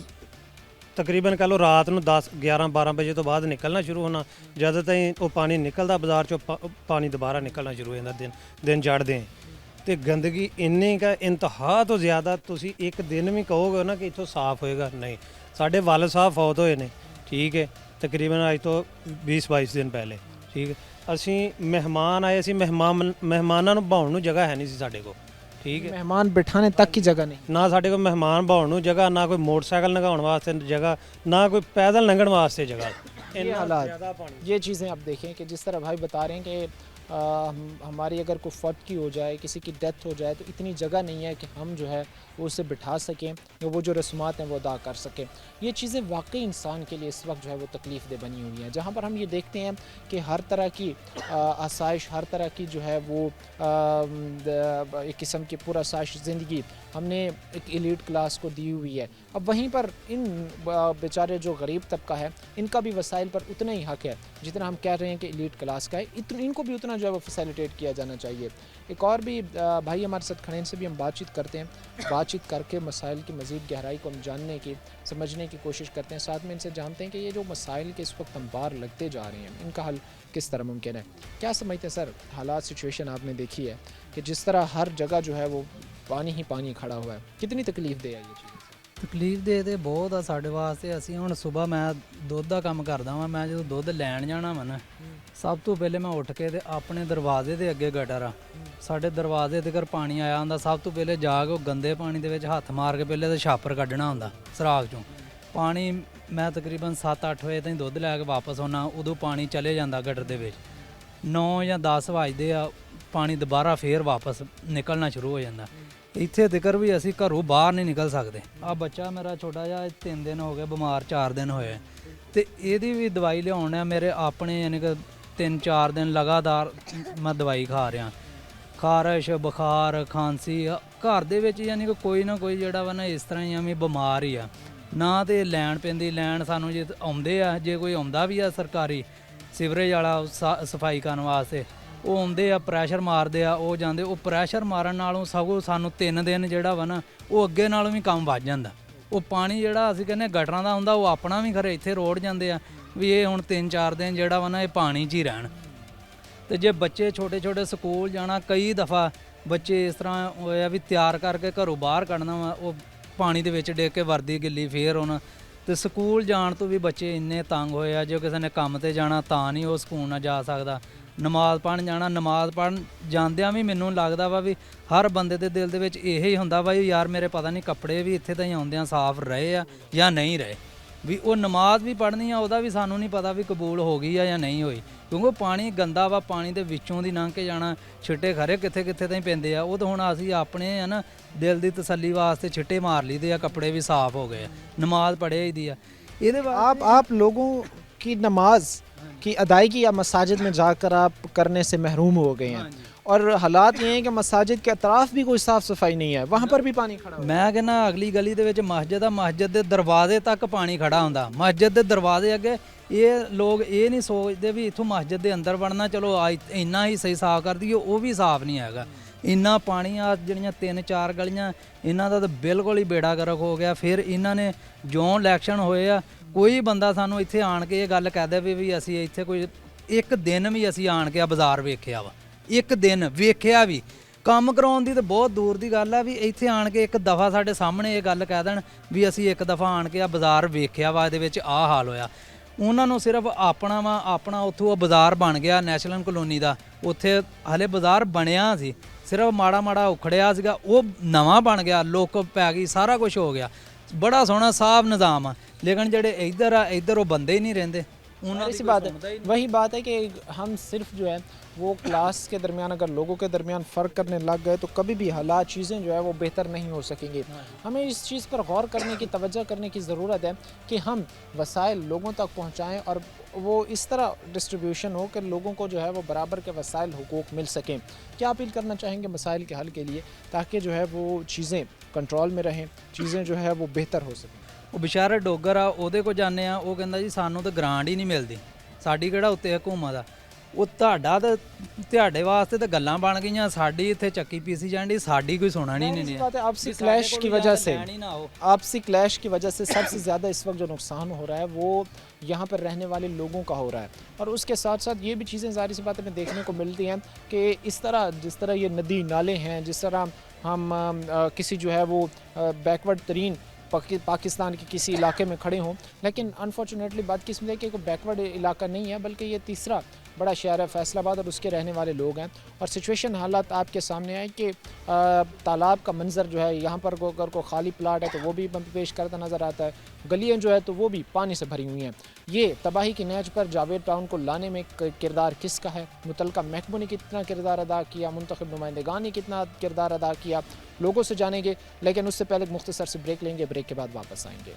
ਤਕਰੀਬਨ ਕਹ ਲਓ ਰਾਤ ਨੂੰ 10-11-12 ਵਜੇ ਤੋਂ ਬਾਅਦ ਨਿਕਲਣਾ ਸ਼ੁਰੂ ਹੋਣਾ। ਜਦ ਤਾਈਂ ਉਹ ਪਾਣੀ ਨਿਕਲਦਾ ਬਾਜ਼ਾਰ 'ਚੋਂ ਪਾਣੀ ਦੁਬਾਰਾ ਨਿਕਲਣਾ ਸ਼ੁਰੂ ਹੋ ਜਾਂਦਾ, ਦਿਨ ਚੜ੍ਹਦੇ। ਤੇ ਗੰਦਗੀ ਇੰਨੀ ਕਾ ਇੰਤਹਾ ਤੋਂ ਜ਼ਿਆਦਾ, ਤੁਸੀਂ ਇੱਕ ਦਿਨ ਵੀ ਕਹੋਗੇ ਨਾ ਕਿ ਇੱਥੋਂ ਸਾਫ਼ ਹੋਏਗਾ, ਨਹੀਂ। ਸਾਡੇ ਵਾਲਦ ਸਾਹਿਬ ਫੌਤ ਹੋਏ ਨੇ, ਠੀਕ ਹੈ, ਤਕਰੀਬਨ ਅੱਜ ਤੋਂ 20-22 ਦਿਨ ਪਹਿਲੇ, ਠੀਕ ਹੈ। ਅਸੀਂ ਮਹਿਮਾਨ ਆਏ ਸੀ, ਮਹਿਮਾਨਾਂ ਨੂੰ ਬਹਾਉਣ ਨੂੰ ਜਗ੍ਹਾ ਹੈ ਨਹੀਂ ਸੀ ਸਾਡੇ ਕੋਲ, ਠੀਕ ਹੈ। मेहमान बिठाने तक की जगह नहीं, ਨਾ ਸਾਡੇ ਕੋਲ ਮਹਿਮਾਨ ਬਹਾਉਣ ਨੂੰ ਜਗ੍ਹਾ, ਨਾ ਕੋਈ ਮੋਟਰਸਾਈਕਲ ਲੰਘਾਉਣ ਵਾਸਤੇ ਜਗ੍ਹਾ, ਨਾ ਕੋਈ ਪੈਦਲ ਲੰਘਣ ਵਾਸਤੇ ਜਗ੍ਹਾ। ये हालात, ये चीज़ें आप देखें कि जिस तरह भाई बता रहे हैं कि हमारी अगर कोई फौत की हो जाए, किसी की डेथ हो जाए, तो इतनी जगह नहीं है कि हम जो है वो उसे बिठा सकें या वो जो रस्मात हैं वो अदा कर सकें। ये चीज़ें वाकई इंसान के लिए इस वक्त जो है वो तकलीफ़ दे बनी हुई हैं, जहाँ पर हम ये देखते हैं कि हर तरह की आसाइश, हर तरह की जो है वो एक किस्म की पूरा आसाइश ज़िंदगी हमने एक एलीट क्लास को दी हुई है। अब वहीं पर इन बेचारे जो गरीब तबका है, इनका भी वसाइल पर उतना ही हक़ है जितना हम कह रहे हैं कि एलीट क्लास का है, इनको भी उतना जो है वो फैसिलिटेट किया जाना चाहिए। एक और भी भाई हमारे साथ खड़े, इनसे भी हम बातचीत करते हैं, बातचीत करके मसाइल की मज़ीद गहराई को हम जानने की, समझने की कोशिश करते हैं। साथ में इनसे जानते हैं कि ये जो मसाइल के इस वक्त अंबार लगते जा रहे हैं, इनका हल किस तरह मुमकिन है। क्या समझते हैं सर, हालात सिचुएशन आपने देखी है कि जिस तरह हर जगह जो है वो पानी ही पानी खड़ा हुआ है, कितनी तकलीफ दे है ये चीज़? ਤਕਲੀਫ ਦੇ ਤੇ ਬਹੁਤ ਆ ਸਾਡੇ ਵਾਸਤੇ। ਅਸੀਂ ਹੁਣ ਸਵੇਰ ਮੈਂ ਦੁੱਧ ਦਾ ਕੰਮ ਕਰਦਾ ਵਾਂ, ਮੈਂ ਜਦੋਂ ਦੁੱਧ ਲੈਣ ਜਾਣਾ ਵਾ ਨਾ, ਸਭ ਤੋਂ ਪਹਿਲੇ ਮੈਂ ਉੱਠ ਕੇ ਤੇ ਆਪਣੇ ਦਰਵਾਜ਼ੇ ਦੇ ਅੱਗੇ ਗਟਰ ਆ, ਸਾਡੇ ਦਰਵਾਜ਼ੇ ਦੇ ਘਰ ਪਾਣੀ ਆਇਆ ਹੁੰਦਾ, ਸਭ ਤੋਂ ਪਹਿਲੇ ਜਾ ਕੇ ਉਹ ਗੰਦੇ ਪਾਣੀ ਦੇ ਵਿੱਚ ਹੱਥ ਮਾਰ ਕੇ ਪਹਿਲੇ ਤਾਂ ਛਾਪਰ ਕੱਢਣਾ ਹੁੰਦਾ ਸਰਾਖ ਚੋਂ ਪਾਣੀ। ਮੈਂ ਤਕਰੀਬਨ 7-8 ਵਜੇ ਤਾਈਂ ਦੁੱਧ ਲੈ ਕੇ ਵਾਪਸ ਆਉਣਾ, ਉਦੋਂ ਪਾਣੀ ਚਲੇ ਜਾਂਦਾ ਗਟਰ ਦੇ ਵਿੱਚ। 9 ਜਾਂ 10 ਵਜਦੇ ਆ, ਪਾਣੀ ਦੁਬਾਰਾ ਫੇਰ ਵਾਪਸ ਨਿਕਲਣਾ ਸ਼ੁਰੂ ਹੋ ਜਾਂਦਾ। ਇੱਥੇ ਤੱਕ ਵੀ ਅਸੀਂ ਘਰੋਂ ਬਾਹਰ ਨਹੀਂ ਨਿਕਲ ਸਕਦੇ। ਆ ਬੱਚਾ ਮੇਰਾ ਛੋਟਾ ਜਿਹਾ 3 ਦਿਨ ਹੋ ਗਏ ਬਿਮਾਰ, 4 ਦਿਨ ਹੋਏ, ਤੇ ਇਹਦੀ ਵੀ ਦਵਾਈ ਲਿਆਉਣ ਆ ਮੇਰੇ ਆਪਣੇ, ਯਾਨੀ ਕਿ 3-4 ਦਿਨ ਲਗਾਤਾਰ ਮੈਂ ਦਵਾਈ ਖਾ ਰਿਹਾ। ਖਾਰਿਸ਼, ਬੁਖਾਰ, ਖਾਂਸੀ ਘਰ ਦੇ ਵਿੱਚ, ਯਾਨੀ ਕਿ ਕੋਈ ਨਾ ਕੋਈ ਜਿਹੜਾ ਵਾ ਨਾ ਇਸ ਤਰ੍ਹਾਂ ਹੀ ਐਵੇਂ ਬਿਮਾਰ ਹੀ ਆ। ਨਾ ਤੇ ਲੈਣ ਪੈਂਦੀ, ਲੈਣ ਸਾਨੂੰ ਜੇ ਆਉਂਦੇ ਆ, ਜੇ ਕੋਈ ਆਉਂਦਾ ਵੀ ਆ ਸਰਕਾਰੀ ਸੀਵਰੇਜ ਵਾਲਾ ਸਫਾਈ ਕਰਨ ਵਾਸਤੇ, ਉਹ ਆਉਂਦੇ ਆ, ਪ੍ਰੈਸ਼ਰ ਮਾਰਦੇ ਆ, ਉਹ ਜਾਂਦੇ। ਉਹ ਪ੍ਰੈਸ਼ਰ ਮਾਰਨ ਨਾਲੋਂ ਸਗੋਂ ਸਾਨੂੰ 3 ਦਿਨ ਜਿਹੜਾ ਵਾ ਨਾ ਉਹ ਅੱਗੇ ਨਾਲੋਂ ਵੀ ਕੰਮ ਵੱਧ ਜਾਂਦਾ। ਉਹ ਪਾਣੀ ਜਿਹੜਾ ਅਸੀਂ ਕਹਿੰਦੇ ਗਟਰਾਂ ਦਾ ਹੁੰਦਾ ਉਹ ਆਪਣਾ ਵੀ ਖਰੇ ਇੱਥੇ ਰੋੜ ਜਾਂਦੇ ਆ ਵੀ ਇਹ ਹੁਣ 3-4 ਦਿਨ ਜਿਹੜਾ ਵਾ ਨਾ ਇਹ ਪਾਣੀ 'ਚ ਹੀ ਰਹਿਣ। ਤੇ ਜੇ ਬੱਚੇ ਛੋਟੇ ਛੋਟੇ ਸਕੂਲ ਜਾਣਾ, ਕਈ ਦਫਾ ਬੱਚੇ ਇਸ ਤਰ੍ਹਾਂ ਹੋਇਆ ਵੀ ਤਿਆਰ ਕਰਕੇ ਘਰੋਂ ਬਾਹਰ ਕੱਢਣਾ ਵਾ, ਉਹ ਪਾਣੀ ਦੇ ਵਿੱਚ ਡਿੱਗ ਕੇ ਵਰਦੀ ਗਿੱਲੀ ਫੇਰ ਹੁਣ। ਤੇ ਸਕੂਲ ਜਾਣ ਤੋਂ ਵੀ ਬੱਚੇ ਇੰਨੇ ਤੰਗ ਹੋਏ ਆ, ਜੇ ਕਿਸੇ ਨੇ ਕੰਮ ਤੇ ਜਾਣਾ ਤਾਂ ਨਹੀਂ ਉਹ ਸਕੂਨ ਨਾਲ ਜਾ ਸਕਦਾ। ਨਮਾਜ਼ ਪੜ੍ਹਨ ਜਾਣਾ, ਨਮਾਜ਼ ਪੜ੍ਹਨ ਜਾਂਦਿਆਂ ਵੀ ਮੈਨੂੰ ਲੱਗਦਾ ਵਾ ਵੀ ਹਰ ਬੰਦੇ ਦੇ ਦਿਲ ਦੇ ਵਿੱਚ ਇਹ ਹੀ ਹੁੰਦਾ ਵਾ ਯਾਰ ਮੇਰੇ ਪਤਾ ਨਹੀਂ ਕੱਪੜੇ ਵੀ ਇੱਥੇ ਤਾਂ ਹੀ ਆਉਂਦਿਆਂ ਸਾਫ਼ ਰਹੇ ਆ ਜਾਂ ਨਹੀਂ ਰਹੇ, ਵੀ ਉਹ ਨਮਾਜ਼ ਵੀ ਪੜ੍ਹਨੀ ਆ ਉਹਦਾ ਵੀ ਸਾਨੂੰ ਨਹੀਂ ਪਤਾ ਵੀ ਕਬੂਲ ਹੋ ਗਈ ਆ ਜਾਂ ਨਹੀਂ ਹੋਈ, ਕਿਉਂਕਿ ਪਾਣੀ ਗੰਦਾ ਵਾ, ਪਾਣੀ ਦੇ ਵਿੱਚੋਂ ਦੀ ਲੰਘ ਕੇ ਜਾਣਾ, ਛਿੱਟੇ ਖਰੇ ਕਿੱਥੇ ਕਿੱਥੇ ਤਾਂ ਹੀ ਪੈਂਦੇ ਆ। ਉਹ ਤਾਂ ਹੁਣ ਅਸੀਂ ਆਪਣੇ ਆ ਨਾ ਦਿਲ ਦੀ ਤਸੱਲੀ ਵਾਸਤੇ ਛਿੱਟੇ ਮਾਰ ਲਈਦੇ ਆ, ਕੱਪੜੇ ਵੀ ਸਾਫ਼ ਹੋ ਗਏ ਆ, ਨਮਾਜ਼ ਪੜ੍ਹੇ ਦੀ ਆ। ਇਹਦੇ ਬਾਅਦ आप लोगों की नमाज की अदायगी या मसाजिद में जाकर आप करने से महरूम हो गए हैं, और हालात ये हैं कि मसाजिद के अतराफ भी कोई साफ़ सफाई नहीं है, वहाँ पर भी पानी खड़ा है। ਮੈਂ ਕਹਿੰਦਾ ਅਗਲੀ ਗਲੀ ਦੇ ਵਿੱਚ ਮਸਜਿਦ ਆ, ਮਸਜਿਦ ਦੇ ਦਰਵਾਜ਼ੇ ਤੱਕ ਪਾਣੀ ਖੜਾ ਹੁੰਦਾ, ਮਸਜਿਦ ਦੇ ਦਰਵਾਜ਼ੇ ਅੱਗੇ। ਇਹ ਲੋਕ ਇਹ ਨਹੀਂ ਸੋਚਦੇ ਵੀ ਇੱਥੋਂ ਮਸਜਿਦ ਦੇ ਅੰਦਰ ਵੜਨਾ ਚਲੋ ਇੰਨਾ ਹੀ ਸਹੀ ਸਾਫ਼ ਕਰ ਦਈਏ, ਉਹ ਵੀ ਸਾਫ਼ ਨਹੀਂ ਹੈਗਾ। ਇੰਨਾ ਪਾਣੀ ਆ ਜਿਹੜੀਆਂ 3-4 ਗਲੀਆਂ ਇਹਨਾਂ ਦਾ ਤਾਂ ਬਿਲਕੁਲ ਹੀ ਬੇੜਾ ਗਰਕ ਹੋ ਗਿਆ। ਫਿਰ ਇਹਨਾਂ ਨੇ ਜਿਉਂ ਇਲੈਕਸ਼ਨ ਹੋਏ ਆ, ਕੋਈ ਬੰਦਾ ਸਾਨੂੰ ਇੱਥੇ ਆਣ ਕੇ ਇਹ ਗੱਲ ਕਹਿ ਦੇਵੇ ਵੀ ਅਸੀਂ ਇੱਥੇ ਕੋਈ ਇੱਕ ਦਿਨ ਵੀ ਅਸੀਂ ਆਣ ਕੇ ਆ ਬਾਜ਼ਾਰ ਵੇਖਿਆ ਵਾ, ਇੱਕ ਦਿਨ ਵੇਖਿਆ ਵੀ, ਕੰਮ ਕਰਾਉਣ ਦੀ ਤਾਂ ਬਹੁਤ ਦੂਰ ਦੀ ਗੱਲ ਆ ਵੀ ਇੱਥੇ ਆਣ ਕੇ ਇੱਕ ਦਫਾ ਸਾਡੇ ਸਾਹਮਣੇ ਇਹ ਗੱਲ ਕਹਿ ਦੇਣ ਵੀ ਅਸੀਂ ਇੱਕ ਦਫਾ ਆਣ ਕੇ ਆ ਬਾਜ਼ਾਰ ਵੇਖਿਆ ਵਾ, ਇਹਦੇ ਵਿੱਚ ਆਹ ਹਾਲ ਹੋਇਆ। ਉਹਨਾਂ ਨੂੰ ਸਿਰਫ ਆਪਣਾ ਵਾ, ਆਪਣਾ ਉੱਥੋਂ ਉਹ ਬਾਜ਼ਾਰ ਬਣ ਗਿਆ ਨੈਸ਼ਨਲ ਕਲੋਨੀ ਦਾ, ਉੱਥੇ ਹਲੇ ਬਾਜ਼ਾਰ ਬਣਿਆ ਸੀ, ਸਿਰਫ ਮਾੜਾ ਮਾੜਾ ਉਖੜਿਆ ਸੀਗਾ, ਉਹ ਨਵਾਂ ਬਣ ਗਿਆ, ਲੋਕ ਪੈ ਗਈ, ਸਾਰਾ ਕੁਝ ਹੋ ਗਿਆ, ਬੜਾ ਸੋਹਣਾ ਸਾਫ਼ ਨਿਜ਼ਾਮ ਆ। ਲੇਕਿਨ ਜਿਹੜੇ ਇੱਧਰ ਆ, ਇੱਧਰ ਉਹ ਬੰਦੇ ਹੀ ਨਹੀਂ ਰਹਿੰਦੇ। ऐसी बात है, वही बात है कि हम सिर्फ जो है वो क्लास के दरमियान अगर लोगों के दरमियान फ़र्क करने लग गए तो कभी भी हालात चीज़ें जो है वो बेहतर नहीं हो सकेंगी। हमें इस चीज़ पर गौर करने की, तवज्जो करने की ज़रूरत है कि हम वसाइल लोगों तक पहुँचाएँ और वो इस तरह डिस्ट्रीब्यूशन हो कि लोगों को जो है वो बराबर के वसाइल हुकूक मिल सकें। क्या अपील करना चाहेंगे मसाइल के हल के लिए, ताकि जो है वो चीज़ें कंट्रोल में रहें, चीज़ें जो है वो बेहतर हो सकें? ਉਹ ਵਿਚਾਰੇ ਡੋਗਰ ਆ, ਉਹਦੇ ਕੋਲ ਜਾਂਦੇ ਆ, ਉਹ ਕਹਿੰਦਾ ਜੀ ਸਾਨੂੰ ਤਾਂ ਗ੍ਰਾਂਟ ਹੀ ਨਹੀਂ ਮਿਲਦੀ, ਸਾਡੀ ਕਿਹੜਾ ਉੱਤੇ ਹਕੂਮਤ ਆ। ਉਹ ਤੁਹਾਡੇ ਵਾਸਤੇ ਤਾਂ ਗੱਲਾਂ ਬਣ ਗਈਆਂ, ਸਾਡੀ ਇੱਥੇ ਚੱਕੀ ਪੀਸੀ ਜਾਂਦੀ, ਸਾਡੀ ਕੋਈ ਸੁਣਾ ਨਹੀਂ। आपसी क्लैश की वजह से, आपसी क्लैश की वजह से सबसे ज़्यादा इस वक्त जो नुकसान हो रहा है वो यहाँ पर रहने वाले लोगों का हो रहा है, और उसके साथ साथ ये भी चीज़ें ज़ाहिर सी बात हमें देखने को मिलती हैं कि इस तरह जिस तरह ये नदी नाले हैं, जिस तरह हम किसी जो है वो बैकवर्ड तरीन पाकिस्तान के किसी इलाके में खड़े हों, लेकिन अनफॉर्चुनेटली बदकिस्मती है कि कोई बैकवर्ड इलाका नहीं है, बल्कि ये तीसरा बड़ा शहर है फैसलाबाद, और उसके रहने वाले लोग हैं। और सिचुएशन हालात आपके सामने है कि तालाब का मंजर जो है यहाँ पर अगर को खाली प्लाट है तो वो भी पेश करता नज़र आता है, गलियाँ जो है तो वो भी पानी से भरी हुई हैं। ये तबाही की नहज पर जावेद टाउन को लाने में किरदार किसका है? मुतलका महकमों ने कितना किरदार अदा किया, मुंतखब नुमाइंदगान ने कितना किरदार अदा किया, लोगों से जानेंगे। लेकिन उससे पहले एक मुख्तसर से ब्रेक लेंगे, ब्रेक के बाद वापस आएंगे।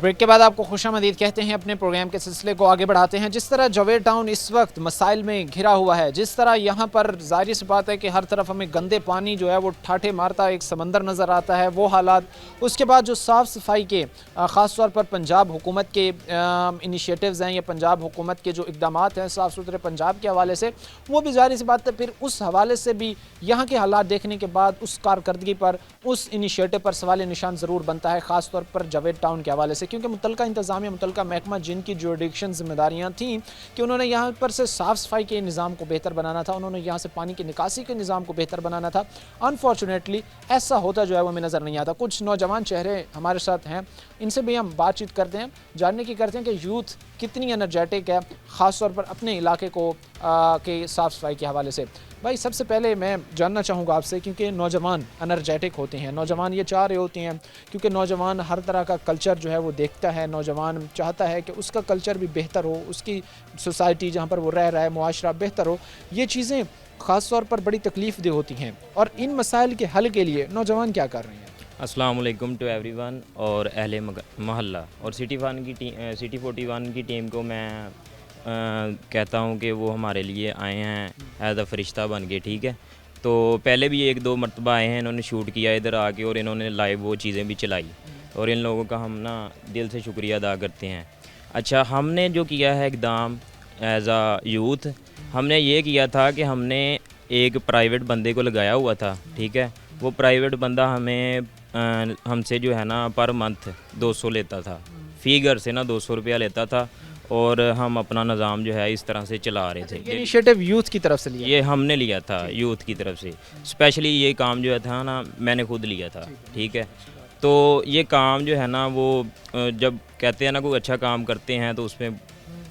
ब्रेक के बाद आपको खुशामदीद कहते हैं, अपने प्रोग्राम के सिलसिले को आगे बढ़ाते हैं। जिस तरह जावेद टाउन इस वक्त मसाइल में घिरा हुआ है, जिस तरह यहाँ पर ज़ाहिर सी बात है कि हर तरफ हमें गंदे पानी जो है वो ठाठे मारता एक समंदर नज़र आता है, वो हालात, उसके बाद जो साफ़ सफाई के ख़ास तौर पर पंजाब हुकूमत के इनिशिएटिव्स हैं या पंजाब हुकूमत के जो इक़दामात हैं साफ़ सुथरे पंजाब के हवाले से, वो भी ज़ाहिर सी बात है फिर उस हवाले से भी यहाँ के हालात देखने के बाद उस कारकर्दगी पर, उस इनिशिएटिव पर सवाल निशान ज़रूर बनता है, ख़ास तौर पर जावेद टाउन के हवाले से, क्योंकि मुतलका इंतज़ामिया, मुतलका महकमा जिनकी जुरिडिक्शन ज़िम्मेदारियाँ थीं कि उन्होंने यहाँ पर से साफ़ सफाई के निज़ाम को बेहतर बनाना था, उन्होंने यहाँ से पानी की निकासी के निज़ाम को बेहतर बनाना था। अनफॉर्चुनेटली ऐसा होता जो है वो हमें नज़र नहीं आता। कुछ नौजवान चेहरे हमारे साथ हैं, इनसे भी हम बातचीत करते हैं, जानने की करते हैं कि यूथ कितनी एनर्जेटिक है, ख़ास तौर पर अपने इलाके को के साफ़ सफाई के हवाले से। भाई सबसे पहले मैं जानना चाहूँगा आपसे, क्योंकि नौजवान एनर्जेटिक होते हैं, नौजवान ये चाह रहे होते हैं, क्योंकि नौजवान हर तरह का कल्चर जो है वो देखता है, नौजवान चाहता है कि उसका कल्चर भी बेहतर हो, उसकी सोसाइटी जहाँ पर वो रह रहा है, मुआशरा बेहतर हो। ये चीज़ें ख़ास तौर पर बड़ी तकलीफ़ दह होती हैं, और इन मसाइल के हल के लिए नौजवान क्या कर रहे हैं? अस्सलाम वालेकुम टू एवरीवन और अहले मोहल्ला और सिटी 41 की टीम को मैं कहता हूँ कि वो हमारे लिए आए हैं एज अ फरिश्ता बन के, ठीक है। तो पहले भी 1-2 मरतबा आए हैं, इन्होंने शूट किया इधर आके और इन्होंने लाइव वो चीज़ें भी चलाई, और इन लोगों का हम ना दिल से शुक्रिया अदा करते हैं। अच्छा, हमने जो किया है इक़दाम एज अ यूथ, हमने ये किया था कि हमने एक प्राइवेट बंदे को लगाया हुआ था, ठीक है, वो प्राइवेट बंदा हमें हमसे जो है ना पर मंथ 200 लेता था, फी घर से ना 200 रुपया लेता था, और हम अपना निज़ाम जो है इस तरह से चला रहे थे। ये इनिशिएटिव यूथ की तरफ से लिया? ये हमने लिया था यूथ की तरफ से, स्पेशली ये काम जो था ना मैंने खुद लिया था, ठीक है। तो ये काम जो है ना वो जब कहते हैं ना कोई अच्छा काम करते हैं तो उसमें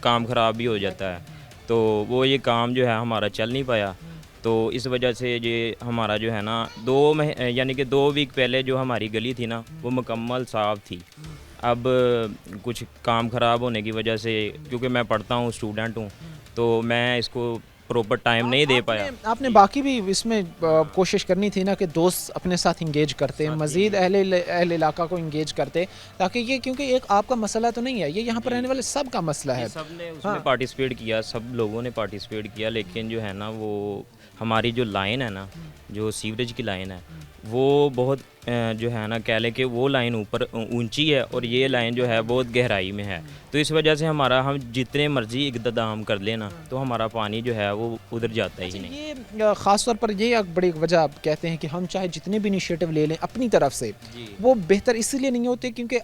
काम ख़राब भी हो जाता है, तो वो ये काम जो है हमारा चल नहीं पाया। तो इस वजह से ये हमारा जो है ना यानी कि 2 वीक पहले जो हमारी गली थी ना वो मुकम्मल साफ़ थी। अब कुछ काम ख़राब होने की वजह से, क्योंकि मैं पढ़ता हूँ, स्टूडेंट हूँ, तो मैं इसको प्रॉपर टाइम नहीं दे पाया। आपने बाकी भी इसमें कोशिश करनी थी ना कि दोस्त अपने साथ इंगेज करते, मज़ीद अहले इलाका को इंगेज करते, ताकि ये, क्योंकि एक आपका मसला तो नहीं है, ये यहाँ पर रहने वाले सब का मसला है। सब ने उसमें पार्टिसिपेट किया, सब लोगों ने पार्टिसिपेट किया, लेकिन जो है ना वो हमारी जो लाइन है ना, जो सीवरेज की लाइन है, वो बहुत जो है ना कह लें कि वो लाइन ऊपर ऊंची है और ये लाइन जो है बहुत गहराई में है। तो इस वजह से हम जितने मर्जी इक़दाम कर लेना तो हमारा पानी जो है वो उधर जाता ही नहीं। ये ख़ास तौर पर ये एक बड़ी वजह आप कहते हैं कि हम चाहे जितने भी इनिशिएटिव ले लें अपनी तरफ से, वो बेहतर इसलिए नहीं होते क्योंकि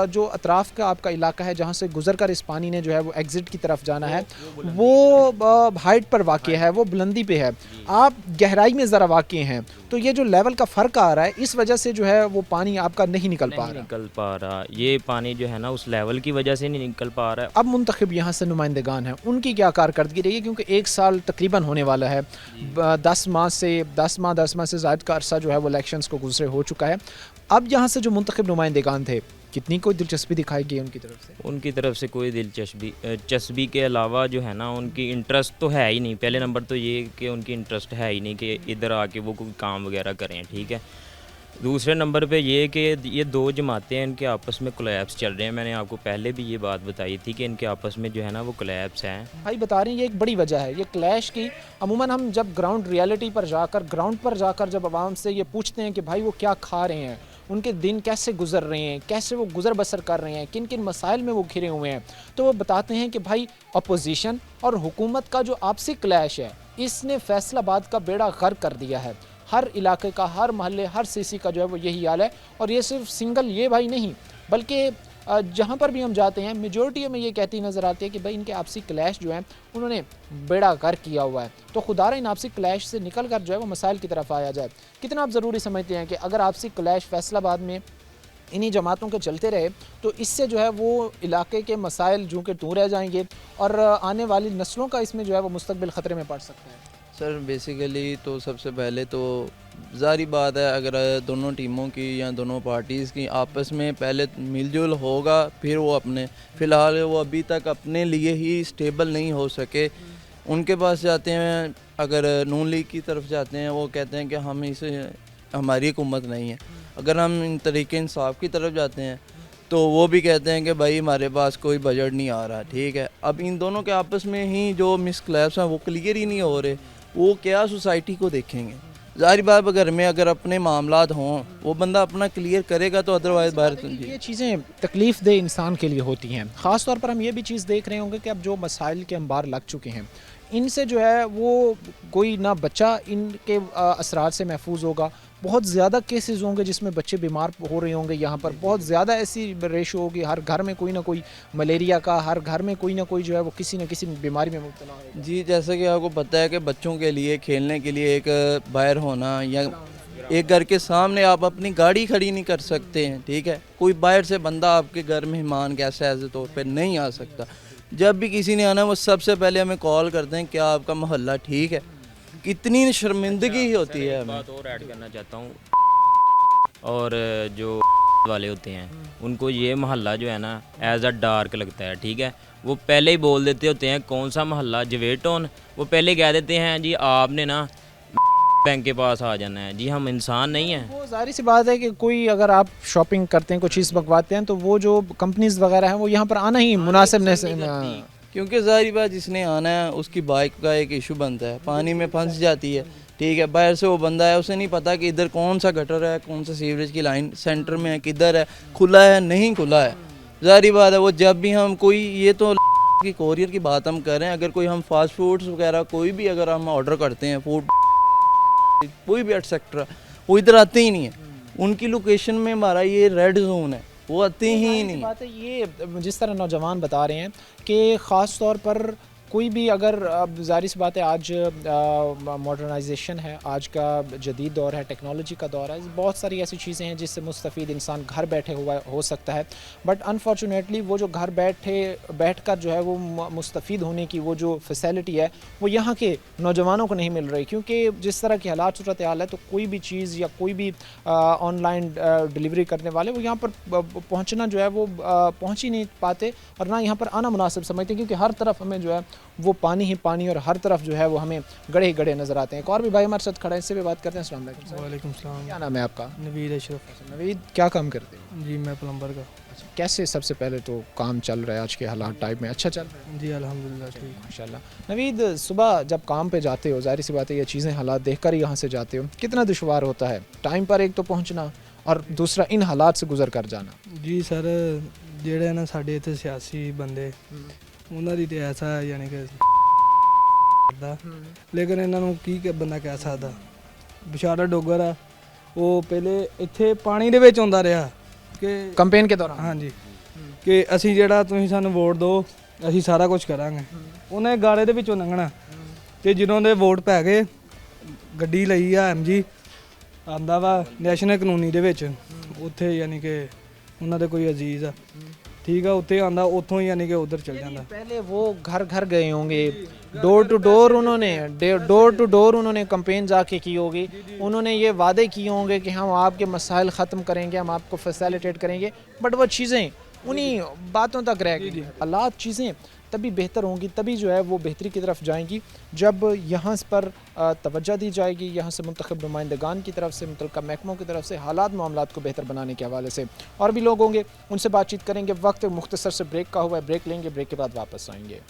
जो अतराफ़ का आपका इलाका है जहाँ से गुजर कर इस पानी ने जो है वो एग्ज़िट की तरफ जाना है, वो हाइट पर वाक़ है, वो बुलंदी पे है, आप गहराई में ज़रा वाक़ हैं, तो ये जो लेवल का फ़र्क आ रहा है इस वजह से जो है वो पानी आपका नहीं निकल पा रहा। ये पानी जो है ना उस लेवल की वजह से नहीं निकल पा रहा है। अब मुंतखब यहाँ से नुमाइंदगान हैं, उनकी क्या कारकर्दगी रही है, क्योंकि 1 साल तकरीबन होने वाला है, 10 माह से ज़ायद का अरसा जो है वो इलेक्शंस को गुजरे हो चुका है। अब यहाँ से जो मुंतखब नुमाइंदगान थे, कितनी कोई दिलचस्पी दिखाई गई उनकी तरफ से? उनकी तरफ से कोई दिलचस्पी के अलावा जो है ना उनकी इंटरेस्ट तो है ही नहीं। पहले नंबर तो ये कि उनकी इंटरेस्ट है ही नहीं कि इधर आके वो कोई काम वगैरह करें, ठीक है। दूसरे नंबर पे ये कि ये 2 जमातें हैं, इनके आपस में कोलैप्स चल रहे हैं। मैंने आपको पहले भी ये बात बताई थी कि इनके आपस में जो है ना वो कोलैप्स हैं। भाई बता रहे हैं ये एक बड़ी वजह है, ये क्लैश की। अमूमन हम जब ग्राउंड रियलिटी पर जाकर जब आवाम से ये पूछते हैं कि भाई वो क्या खा रहे हैं, उनके दिन कैसे गुजर रहे हैं, कैसे वो गुजर बसर कर रहे हैं, किन किन मसाइल में वो घिरे हुए हैं, तो वो बताते हैं कि भाई अपोजिशन और हुकूमत का जो आपसी क्लैश है इसने फैसलाबाद का बेड़ा गर्क कर दिया है। हर इलाके का, हर महल्ले, हर सीसी का जो है वो यही हाल है। और ये सिर्फ सिंगल ये भाई नहीं, बल्कि जहाँ पर भी हम जाते हैं मेजॉरिटी में ये कहती नज़र आती है कि भाई इनके आपसी क्लैश जो है उन्होंने बेड़ा गर्क किया हुआ है। तो खुदारा इन आपसी क्लैश से निकल कर जो है वो मसाइल की तरफ आया जाए। कितना आप ज़रूरी समझते हैं कि अगर आपसी क्लैश फैसलाबाद में इन्हीं जमातों के चलते रहे तो इससे जो है वो इलाके के मसाइल जो कि दूर रह जाएंगे और आने वाली नस्लों का इसमें जो है वो मुस्तकबिल ख़तरे में पड़ सकता है? सर बेसिकली तो सबसे पहले तो ज़ाहिर बात है, अगर दोनों टीमों की या दोनों पार्टीज़ की आपस में पहले मिलजुल होगा फिर वो अपने, फ़िलहाल वो अभी तक अपने लिए ही स्टेबल नहीं हो सके। उनके पास जाते हैं, अगर नून लीग की तरफ जाते हैं वो कहते हैं कि हम इसे हमारी हुकूमत नहीं है। अगर हम इन तरीके इंसाफ की तरफ जाते हैं तो वो भी कहते हैं कि भाई हमारे पास कोई बजट नहीं आ रहा, ठीक है। अब इन दोनों के आपस में ही जो मिसक्लैप्स हैं वो क्लियर ही नहीं हो रहे, वो क्या सोसाइटी को देखेंगे। ज़ाहिर बात घर में अगर अपने मामलात हों वो बंदा अपना क्लियर करेगा तो अदरवाइज़ बाहर ये चीज़ें तकलीफ़ दे इंसान के लिए होती हैं। ख़ास तौर पर हम ये भी चीज़ देख रहे होंगे कि अब जो मसाइल के अंबार लग चुके हैं इनसे जो है वो कोई ना बच्चा इनके असरात से महफूज होगा। बहुत ज़्यादा केसेस होंगे जिसमें बच्चे बीमार हो रहे होंगे। यहाँ पर बहुत ज़्यादा ऐसी रेशो होगी, हर घर में कोई ना कोई मलेरिया का, हर घर में कोई ना कोई जो है वो किसी न किसी बीमारी में मुब्तला होगा। जी, जैसा कि आपको पता है कि बच्चों के लिए खेलने के लिए एक बाहर होना या एक घर के सामने आप अपनी गाड़ी खड़ी नहीं कर सकते हैं, ठीक है। कोई बाहर से बंदा आपके घर मेहमान गेस्ट ऐसे तौर पर नहीं आ सकता। जब भी किसी ने आना वो सबसे पहले हमें कॉल करते हैं क्या आपका मोहल्ला ठीक है। कितनी शर्मिंदगी ही होती है। बात और ऐड करना चाहता हूँ, और जो वाले होते हैं उनको ये मोहल्ला जो है ना एज अ डार्क लगता है, ठीक है। वो पहले ही बोल देते होते हैं कौन सा मोहल्ला जवेट टाउन, वो पहले कह देते हैं जी आपने ना बैंक के पास आ जाना है। जी हम इंसान नहीं हैं। वो जाहिर सी बात है कि कोई अगर आप शॉपिंग करते हैं, कोई चीज़ मंगवाते हैं तो वो जो कंपनीज वगैरह हैं वो यहाँ पर आना ही मुनासिब नहीं, क्योंकि ज़ाहिर बात जिसने आना है उसकी बाइक का एक इशू बनता है, पानी में फंस जाती है, ठीक है। बाहर से वो बंदा है उसे नहीं पता कि इधर कौन सा गटर है, कौन सा सीवरेज की लाइन सेंटर में है, किधर है, खुला है नहीं खुला है। ज़ाहिर बात है वो जब भी हम कोई ये तो की कोरियर की बात हम कर रहे हैं, अगर कोई हम फास्ट फूड्स वगैरह कोई भी अगर हम ऑर्डर करते हैं फूड कोई भी एटसेट्रा, वो इधर आते ही नहीं है। उनकी लोकेशन में हमारा ये रेड जोन है, वो आते ही नहीं। बात है ये जिस तरह नौजवान बता रहे हैं कि ख़ास तौर पर कोई भी अगर अब ज़ाहिर सी बात है आज मॉडर्नाइजेशन है, आज का जदीद दौर है, टेक्नोलॉजी का दौर है, बहुत सारी ऐसी चीज़ें हैं जिससे मुस्तफ़ीद इंसान घर बैठे हुआ हो सकता है। बट अनफॉर्चुनेटली वो जो घर बैठकर जो है वो मुस्तफ़ीद होने की वो जो फैसिलिटी है वो यहाँ के नौजवानों को नहीं मिल रही, क्योंकि जिस तरह की हालात सूरत हाल है तो कोई भी चीज़ या कोई भी ऑनलाइन डिलीवरी करने वाले वो यहाँ पर पहुँचना जो है वो पहुँच ही नहीं पाते और ना यहाँ पर आना मुनासिब समझते, क्योंकि हर तरफ हमें जो है वो पानी ही पानी और हर तरफ जो है वो हमें गड़े ही गड़े नज़र आते हैं। एक और भी भाई हमारे साथ खड़ा है, इससे भी बात करते हैं। अस्सलाम वालेकुम सर। वालेकुम सलाम। क्या नाम है आपका? नवीद अशरफ। नवीद, क्या काम करते हैं? जी मैं प्लम्बर का। अच्छा, कैसे सबसे पहले तो काम चल रहा है आज के हालात टाइप में? अच्छा चल रहा है जी अल्हम्दुलिल्लाह ठीक। माशाल्लाह। नवीद, सुबह जब काम पे जाते हो, ज़ाहिर सी बात है ये चीज़ें हालात देखकर ही यहाँ से जाते हो, कितना दुश्वार होता है टाइम पर एक तो पहुँचना और दूसरा इन हालात से गुजर कर जाना? जी सर ਜਿਹੜੇ ਨਾ ਸਾਡੇ ਇੱਥੇ ਸਿਆਸੀ ਬੰਦੇ ਉਹਨਾਂ ਦੀ ਤੇ ਐਸਾ ਯਾਨੀ ਕਿ ਕਰਦਾ, ਲੇਕਿਨ ਇਹਨਾਂ ਨੂੰ ਕੀ ਬੰਦਾ ਕਹਿ ਸਕਦਾ। ਵਿਚਾਰਾ ਡੋਗਰ ਆ, ਉਹ ਪਹਿਲੇ ਇੱਥੇ ਪਾਣੀ ਦੇ ਵਿੱਚ ਆਉਂਦਾ ਰਿਹਾ ਕਿ ਕੰਪੇਨ के दौरान ਹਾਂਜੀ ਕਿ ਅਸੀਂ ਜਿਹੜਾ ਤੁਸੀਂ ਸਾਨੂੰ ਵੋਟ ਦਿਓ ਅਸੀਂ ਸਾਰਾ ਕੁਝ ਕਰਾਂਗੇ। ਉਹਨੇ ਗਾਰੇ ਦੇ ਵਿੱਚੋਂ ਲੰਘਣਾ ਤੇ ਜਦੋਂ ਦੇ ਵੋਟ ਪੈ ਗਏ ਗੱਡੀ ਲਈ ਆ MG ਆਂਦਾ ਵਾ ਨੈਸ਼ਨਲ ਕਾਨੂੰਨੀ ਦੇ ਵਿੱਚ, ਉੱਥੇ ਯਾਨੀ ਕਿ ਉਹਨਾਂ ਦੇ ਕੋਈ ਅਜ਼ੀਜ਼ ਆ ਠੀਕ ਆ, ਉੱਥੇ ਆਂਦਾ ਉੱਥੋਂ ਹੀ ਯਾਨੀ ਕਿ ਉਧਰ ਚਲ ਜਾਂਦਾ। पहले वो घर घर गए होंगे, डोर टू डोर उन्होंने कंपेन जाके की होगी, उन्होंने ये वादे किए होंगे कि हम आपके मसाइल ख़त्म करेंगे, हम आपको फैसिलिटेट करेंगे, बट वो चीज़ें उन्हीं बातों तक रह गई। हालात चीज़ें तभी बेहतर होंगी, तभी जो है वो बेहतरी की तरफ जाएंगी जब यहाँ पर तवज्जो दी जाएगी, यहाँ से मुंतखब नुमाइंदगान की तरफ से, मुतल्लिका महकमों की तरफ से हालात मामलात को बेहतर बनाने के हवाले से। और भी लोग होंगे, उनसे बातचीत करेंगे। वक्त मुख्तसर से ब्रेक का हुआ है, ब्रेक लेंगे, ब्रेक के बाद वापस आएंगे।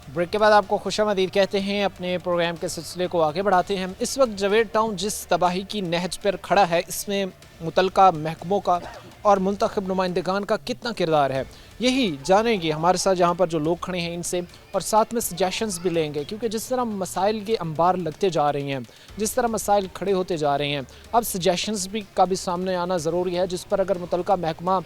ब्रेक के बाद आपको खुशामदीद कहते हैं, अपने प्रोग्राम के सिलसिले को आगे बढ़ाते हैं। इस वक्त जवेद टाउन जिस तबाही की नहज पर खड़ा है, इसमें मुतल्लिका महकमों का और मुंतखब नुमाइंदगान का कितना किरदार है, यही जानेंगे हमारे साथ यहाँ पर जो लोग खड़े हैं इनसे, और साथ में सजेशंस भी लेंगे, क्योंकि जिस तरह मसाइल के अंबार लगते जा रहे हैं, जिस तरह मसाइल खड़े होते जा रहे हैं, अब सजेशंस भी का भी सामने आना ज़रूरी है, जिस पर अगर मुतल्लिका महकमा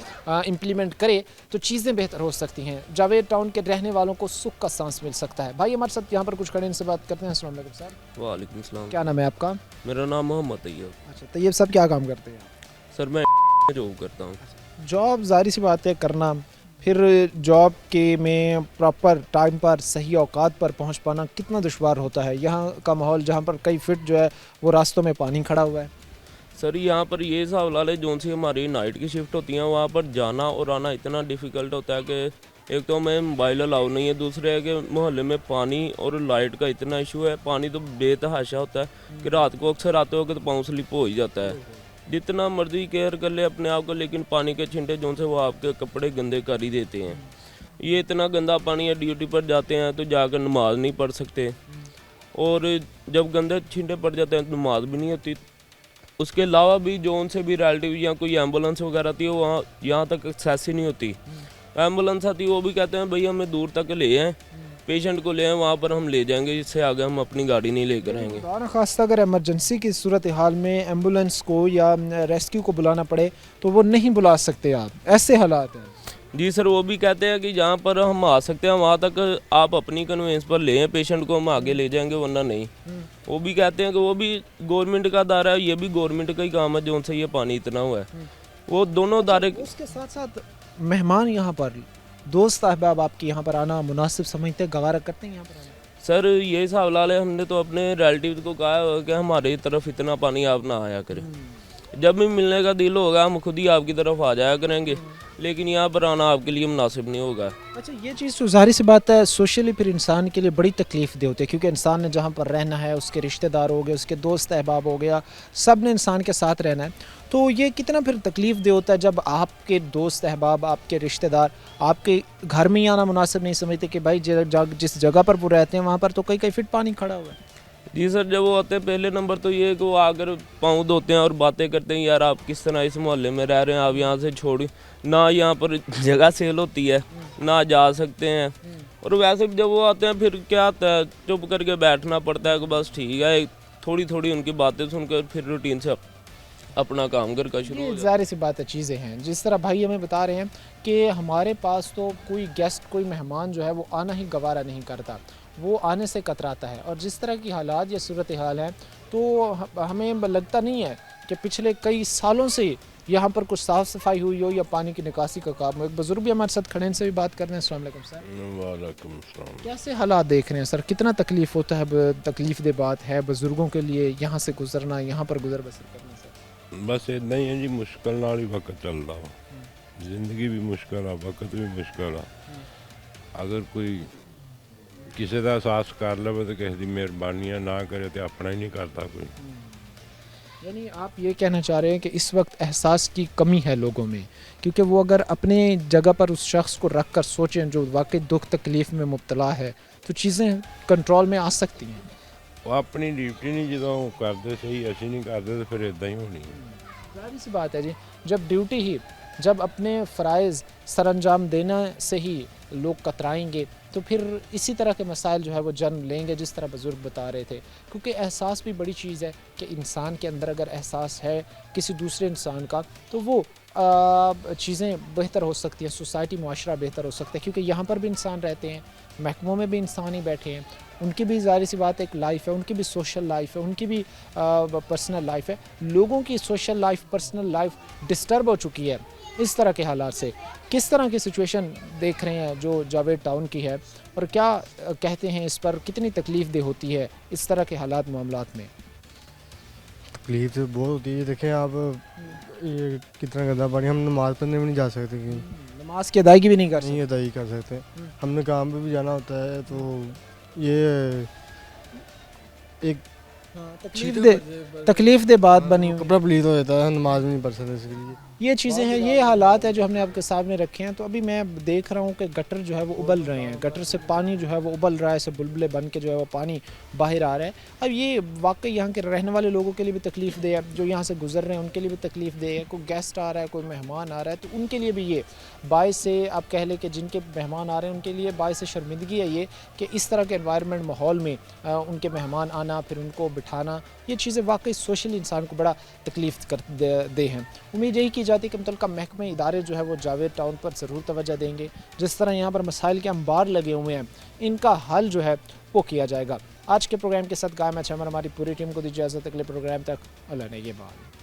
इम्प्लीमेंट करे तो चीज़ें बेहतर हो सकती हैं, जावेद टाउन के रहने वालों को सुख का सांस मिल सकता है। भाई हमारे साथ यहाँ पर कुछ खड़े, इनसे बात करते हैं। अस्सलाम वालेकुम सर। वालेकुम सलाम। क्या नाम है आपका? मेरा नाम मोहम्मद तैयब। अच्छा तैयब साहब, क्या काम करते हैं? सर मैं जॉब करता हूँ। जॉब ज़ाहिर सी बात है करना, फिर जॉब के में प्रॉपर टाइम पर सही औकात पर पहुंच पाना कितना दुश्वार होता है। यहाँ का माहौल जहाँ पर कई फिट जो है वो रास्तों में पानी खड़ा हुआ है। सर यहाँ पर ये हिसाब ला ले, जो सी हमारी नाइट की शिफ्ट होती हैं वहाँ पर जाना और आना इतना डिफ़िकल्ट होता है कि एक तो हमें मोबाइल अलाउ नहीं है, दूसरे है कि मोहल्ले में पानी और लाइट का इतना इशू है। पानी तो बेतहाशा होता है कि रात को अक्सर आते हो कि तो पाँव स्लिप हो ही जाता है, जितना मर्जी केयर कर ले अपने आप को, लेकिन पानी के छिंटे जो से वो आपके कपड़े गंदे कर ही देते हैं। ये इतना गंदा पानी है, ड्यूटी पर जाते हैं तो जाकर नमाज नहीं पढ़ सकते, और जब गंदे छिंटे पड़ जाते हैं तो नमाज भी नहीं होती। उसके अलावा भी जो उनसे भी रिलेटिव या कोई एम्बुलेंस वगैरह आती है वहाँ यहाँ तक एक्सेस ही नहीं होती। एम्बुलेंस आती है वो भी कहते हैं भाई हमें दूर तक ले आएँ, पेशेंट को ले आए वहाँ पर हम ले जाएंगे, इससे आगे हम अपनी गाड़ी नहीं लेकर आएंगे। और ख़ास अगर इमरजेंसी की सूरत हाल में एम्बुलेंस को या रेस्क्यू को बुलाना पड़े तो वो नहीं बुला सकते आप, ऐसे हालात हैं। जी सर, वो भी कहते हैं कि जहाँ पर हम आ सकते हैं वहाँ तक आप अपनी कन्वेंस पर ले आए, पेशेंट को हम आगे ले जाएंगे वरना नहीं। वो भी कहते हैं कि वो भी गवर्नमेंट का दायरा है, ये भी गवर्नमेंट का ही काम है जो उनसे ये पानी इतना हुआ है। वो दोनों दायरे उसके साथ साथ मेहमान यहाँ पर, दोस्त अहबाब आपके यहाँ पर आना मुनासिब समझते, गवारा करते हैं यहाँ पर आना? सर ये हिसाब ला ले, हमने तो अपने रिलेटिव को कहा है कि हमारी तरफ इतना पानी आप ना आया करें, जब भी मिलने का दिल होगा हम खुद ही आपकी तरफ आ जाया करेंगे, लेकिन यहाँ पर आना आपके लिए मुनासिब नहीं होगा। अच्छा ये चीज़ तो ज़ाहिर सी बात है सोशली फिर इंसान के लिए बड़ी तकलीफ़ दे होती है, क्योंकि इंसान ने जहाँ पर रहना है, उसके रिश्तेदार हो गए, उसके दोस्त अहबाब हो गया, सब ने इंसान के साथ रहना है, तो ये कितना फिर तकलीफ़ दे होता है जब आपके दोस्त अहबाब, आपके रिश्तेदार आपके घर में ही आना मुनासिब नहीं समझते कि भाई जिस जगह पर वो रहते हैं वहाँ पर तो कई कई फिट पानी खड़ा हुआ है। जी सर, जब वो आते हैं पहले नंबर तो ये कि वो आकर पाँव धोते हैं और बातें करते हैं, यार आप किस तरह इस मोहल्ले में रह रहे हैं, आप यहाँ से छोड़ ना, यहाँ पर जगह सेल होती है ना जा सकते हैं, और वैसे भी जब वो आते हैं फिर क्या आता है, चुप करके बैठना पड़ता है कि बस ठीक है, थोड़ी थोड़ी उनकी बातें सुनकर फिर रूटीन से अपना काम करना शुरू हो ये जाता है। ज़ाहिर सी बात है, चीज़ें हैं जिस तरह भाई हमें बता रहे हैं कि हमारे पास तो कोई गेस्ट, कोई मेहमान जो है वो आना ही गवारा नहीं करता, वो आने से कतराता है। और जिस तरह की हालात या सूरत हाल है तो हमें लगता नहीं है कि पिछले कई सालों से यहाँ पर कुछ साफ़ सफाई हुई हो या पानी की निकासी का काम हो। एक बुजुर्ग भी हमारे साथ खड़े हैं, इनसे भी बात करते हैं। अस्सलाम वालेकुम सर। वालेकुम अस्सलाम। कैसे हालात देख रहे हैं सर, कितना तकलीफ़ होता है, तकलीफ़ दे बात है बुज़ुर्गों के लिए यहाँ से गुजरना, यहाँ पर गुजर बसर करना सर? बस इतना ही है जी, मुश्किल नाल ही वक्त चलता वा, जिंदगी भी मुश्किल है, वक्त भी मुश्किल है। अगर कोई किसी का एहसास कर ले तो किसी की मेहरबानियाँ ना करे तो अपना ही नहीं करता कोई। यानी आप ये कहना चाह रहे हैं कि इस वक्त एहसास की कमी है लोगों में, क्योंकि वो अगर अपने जगह पर उस शख्स को रख कर सोचें जो वाकई दुख तकलीफ़ में मुब्तला है तो चीज़ें कंट्रोल में आ सकती हैं। वो अपनी ड्यूटी नहीं जो करते सही, असी नहीं करते तो फिर इदा ही होनी है। जाहिर सी बात है जी, जब ड्यूटी ही, जब अपने फ़राइज़ सर अंजाम देना से ही लोग कतराएंगे तो फिर इसी तरह के मसाइल जो है वो जन्म लेंगे, जिस तरह बुज़ुर्ग बता रहे थे। क्योंकि एहसास भी बड़ी चीज़ है कि इंसान के अंदर अगर एहसास है किसी दूसरे इंसान का तो वो चीज़ें बेहतर हो सकती हैं, सोसाइटी मुआशरा बेहतर हो सकता है। क्योंकि यहाँ पर भी इंसान रहते हैं, महकमों में भी इंसान ही बैठे हैं, उनकी भी ज़ाहिर सी बात एक लाइफ है, उनकी भी सोशल लाइफ है, उनकी भी पर्सनल लाइफ है। लोगों की social life, personal life disturb हो चुकी है इस तरह के हालात से। किस तरह की सिचुएशन देख रहे हैं जो जावेद टाउन की है, और क्या कहते हैं इस पर, कितनी तकलीफ़ दे होती है इस तरह के हालात मामलात में? तकलीफ तो बहुत होती है। देखें आप, ये कितना गंदा पानी, हम नमाज़ पढ़ने भी नहीं जा सकते, कहीं नमाज की अदायगी भी नहीं कर नहीं अदाई कर सकते। हमने काम पे भी जाना होता है तो ये एक तकलीफ़ दे बात बनी हुई। कपड़ा प्लीज हो जाता है, नमाज नहीं पढ़ सकते इसके लिए। ये चीज़ें हैं, ये हालात है जो हमने आपके सामने रखे हैं। तो अभी मैं देख रहा हूँ कि गटर जो है वो उबल रहे हैं, गटर से पानी जो है वो उबल रहा है, ऐसे बुलबुले बन के जो है वो पानी बाहर आ रहा है। अब ये वाकई यहाँ के रहने वाले लोगों के लिए भी तकलीफ़ दे है, जो यहाँ से गुजर रहे हैं उनके लिए भी तकलीफ़ दे है। कोई गेस्ट आ रहा है, कोई मेहमान आ रहा है, तो उनके लिए भी ये बायस से, आप कह लें कि जिनके मेहमान आ रहे हैं उनके लिए बायस शर्मिंदगी है ये कि इस तरह के एनवायरनमेंट माहौल में उनके मेहमान आना, फिर उनको बिठाना, ये चीज़ें वाकई सोशली इंसान को बड़ा तकलीफ़ कर दे हैं। उम्मीद यही की जाती है कि मुतल्लिका महकमे इदारे जो है वो जावेद टाउन पर ज़रूर तवज्जो देंगे। जिस तरह यहाँ पर मसाइल के अंबार लगे हुए हैं, इनका हल जो है वो किया जाएगा। आज के प्रोग्राम के साथ गाय में हमारी पूरी टीम को दी इजाज़त। अगले प्रोग्राम तक अल्लाह ने ये बात।